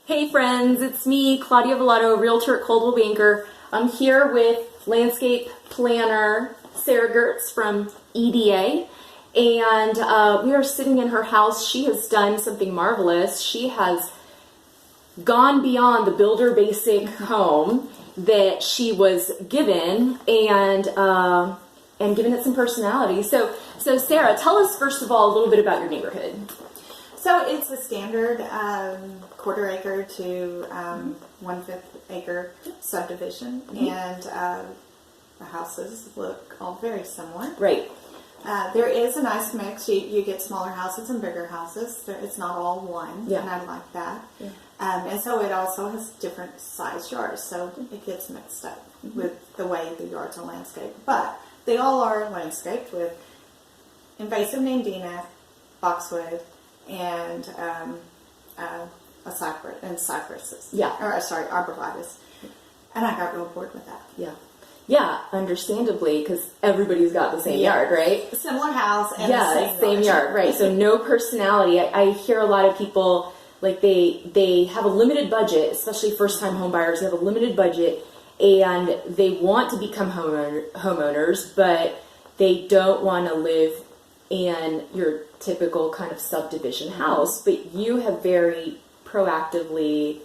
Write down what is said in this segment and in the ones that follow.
Hey friends, it's me, Claudia Velato, Realtor at Coldwell Banker. I'm here with landscape planner Sarah Geurtz from EDA, and we are sitting in her house. She has done something marvelous. She has gone beyond the builder basic home that she was given and given it some personality. So Sarah, tell us first of all a little bit about your neighborhood. So it's a standard quarter acre to 1/5 acre subdivision, and the houses look all very similar. Right. There is a nice mix. You get smaller houses and bigger houses. It's not all one, and I like that. Yeah. And so it also has different size yards, so it gets mixed up with the way the yards are landscaped. But they all are landscaped with invasive nandina, boxwood, and cypresses. Yeah. Or sorry, arborvitaes. And I got real bored with that. Yeah. Yeah, understandly, because everybody's got the same yard, right? Similar house and the same yard, right? So no personality. I hear a lot of people, like they have a limited budget, especially first-time home buyers. They have a limited budget, and they want to become homeowners, but they don't want to live in your typical kind of subdivision house. But you have very proactively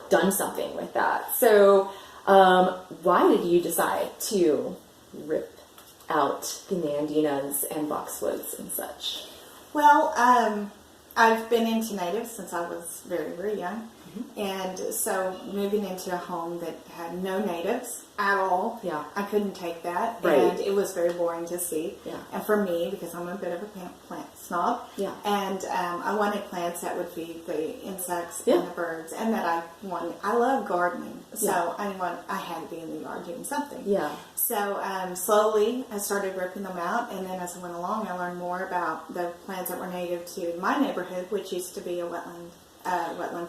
done something with that. So why did you decide to rip out the nandinas and boxwoods and such? Well, I've been into natives since I was very, very young. And so moving into a home that had no natives at all, I couldn't take that. Right. And it was very boring to see. Yeah. And for me, because I'm a bit of a plant snob, and I wanted plants that would feed the insects and the birds, and that I love gardening. So I had to be in the yard doing something. Yeah. So slowly I started ripping them out, and then as I went along, I learned more about the plants that were native to my neighborhood, which used to be a wetland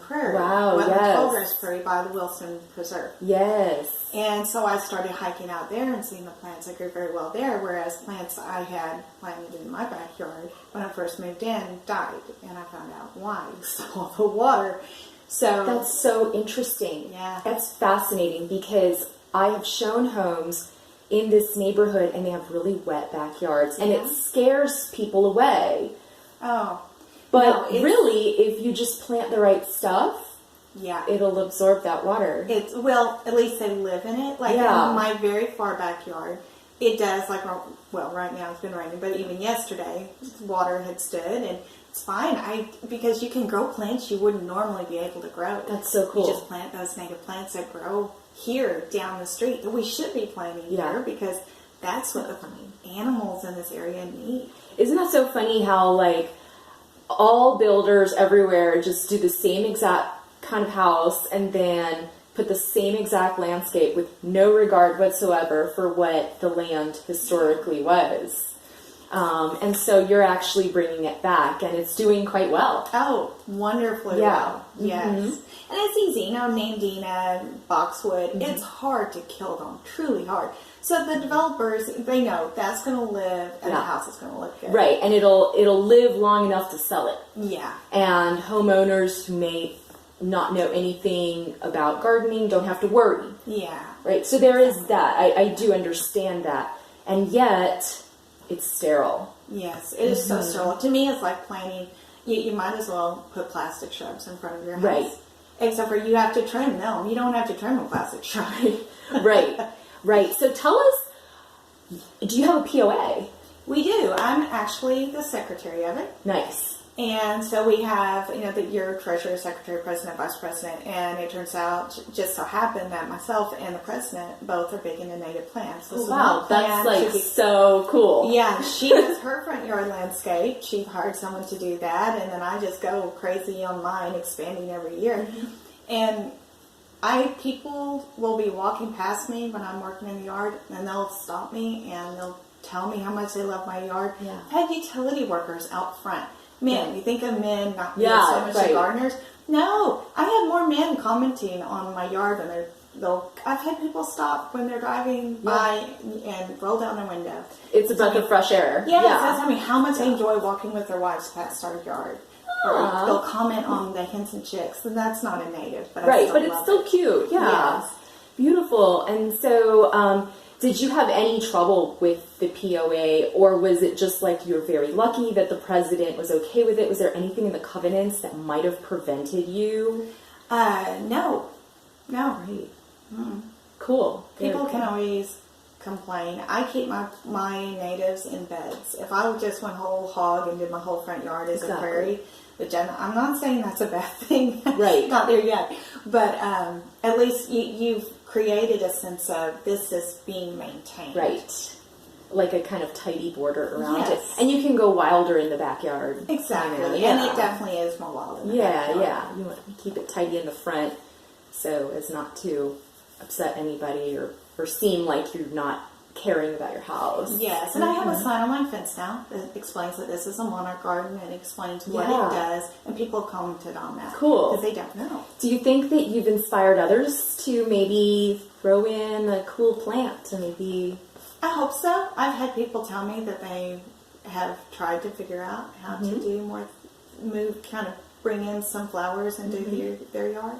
prairie. Wow, wetland tallgrass prairie by the Wilson Preserve. Yes. And so I started hiking out there and seeing the plants that grew very well there, whereas plants I had planted in my backyard when I first moved in died, and I found out why. All the water. So that's so interesting. Yeah. That's fascinating, because I have shown homes in this neighborhood and they have really wet backyards, and it scares people away. Oh. But really, if you just plant the right stuff, it'll absorb that water. Well, at least they live in it. Like in my very far backyard, it does. Like, well, right now it's been raining, but even yesterday, water had stood, and it's fine. Because you can grow plants you wouldn't normally be able to grow. That's so cool. You just plant those native plants that grow here down the street that we should be planting here, because that's what the animals in this area need. Isn't that so funny how, like, all builders everywhere just do the same exact kind of house and then put the same exact landscape with no regard whatsoever for what the land historically was. And so you're actually bringing it back, and it's doing quite well. Oh, wonderfully well. Yes. And it's easy. Nandina, boxwood, it's hard to kill them. Truly hard. So the developers, they know that's going to live, and the house is going to look good. Right, and it'll live long enough to sell it. Yeah. And homeowners who may not know anything about gardening don't have to worry. Yeah. Right, so there is that. I do understand that. And yet, it's sterile. Yes, it is so sterile. To me, it's like planting. You might as well put plastic shrubs in front of your house. Right. Except for you have to trim them. You don't have to trim a plastic shrub. Right. Right. So tell us, do you have a POA? We do. I'm actually the secretary of it. Nice. And so we have, your treasurer, secretary, president, vice president, and it turns out, just so happened that myself and the president both are big into native plants. Oh, wow, that's like so cool. Yeah, she does her front yard landscape. She hired someone to do that, and then I just go crazy on mine, expanding every year. And people will be walking past me when I'm working in the yard, and they'll stop me and they'll tell me how much they love my yard. Yeah. I've had utility workers out front. Men, you think of men not being so much gardeners? No, I have more men commenting on my yard than I've had people stop when they're driving by and roll down their window. It's a breath of fresh air. Yeah, so tell me how much they enjoy walking with their wives past our yard. Aw. they'll comment on the hens and chicks, and that's not a native, but I Right, still but it's love still it. cute. Yeah. Yes. Beautiful. And so, did you have any trouble with the POA, or was it just like you're very lucky that the president was okay with it? Was there anything in the covenants that might have prevented you? No. Great. Cool. People Very can cool. always complain. I keep my natives in beds. If I just went whole hog and did my whole front yard as a Exactly. prairie, which I'm not saying that's a bad thing. Right. Not there yet. But at least you've created a sense of this is being maintained. Right. Like a kind of tidy border around it. Yes. And you can go wilder in the backyard. Exactly. kinda, And yeah. it definitely is more wild in the Yeah, backyard. yeah. You want to keep it tidy in the front so as not to upset anybody or seem like you're not caring about your house. Yes, and I have a sign on my fence now that explains that this is a monarch garden and explains what Yeah. it does, and people have commented on that. Cool. Because they don't know. Do you think that you've inspired others to maybe throw in a cool plant to maybe... I hope so. I've had people tell me that they have tried to figure out how to do more, kind of bring in some flowers into their yard.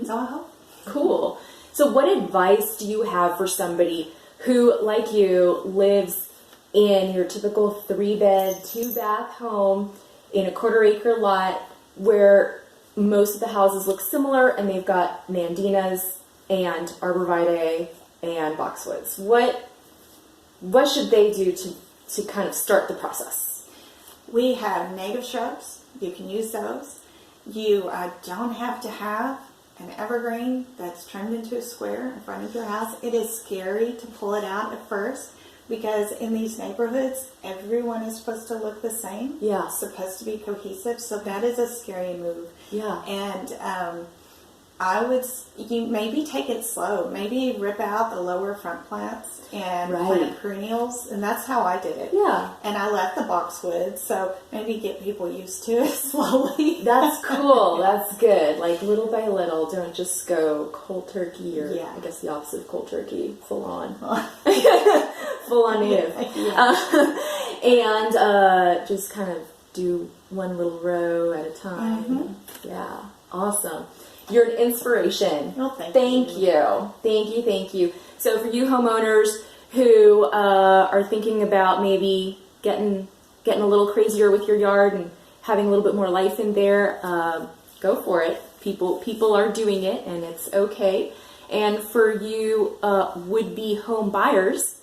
So I hope. Cool. So what advice do you have for somebody who, like you, lives in your typical 3-bed, 2-bath home in a 1/4-acre lot where most of the houses look similar and they've got mandinas and arborvitae and boxwoods? What should they do to kind of start the process? We have native shrubs. You can use those. You don't have to have an evergreen that's turned into a square in front of your house. It is scary to pull it out at first because in these neighborhoods, everyone is supposed to look the same. Yeah. It's supposed to be cohesive, so that is a scary move. Yeah. And you maybe take it slow. Maybe rip out the lower front plants and plant perennials, and that's how I did it. Yeah. And I left the boxwood, so maybe get people used to it slowly. That's cool. That's good. Like little by little, don't just go cold turkey or Yeah. I guess the opposite of cold turkey, full on. Full on native. And just kind of do one little row at a time. Yeah. Awesome. You're an inspiration. Well, thank you. Thank you. So for you homeowners who are thinking about maybe getting a little crazier with your yard and having a little bit more life in there, go for it. People are doing it, and it's okay. And for you would-be home buyers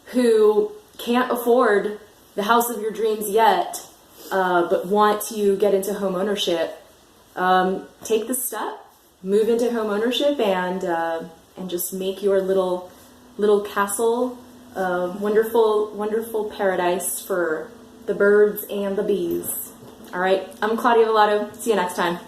who can't afford the house of your dreams yet, but want to get into home ownership, take the step, move into home ownership, and just make your little castle a wonderful paradise for the birds and the bees. All right, I'm Claudia Villado. See you next time.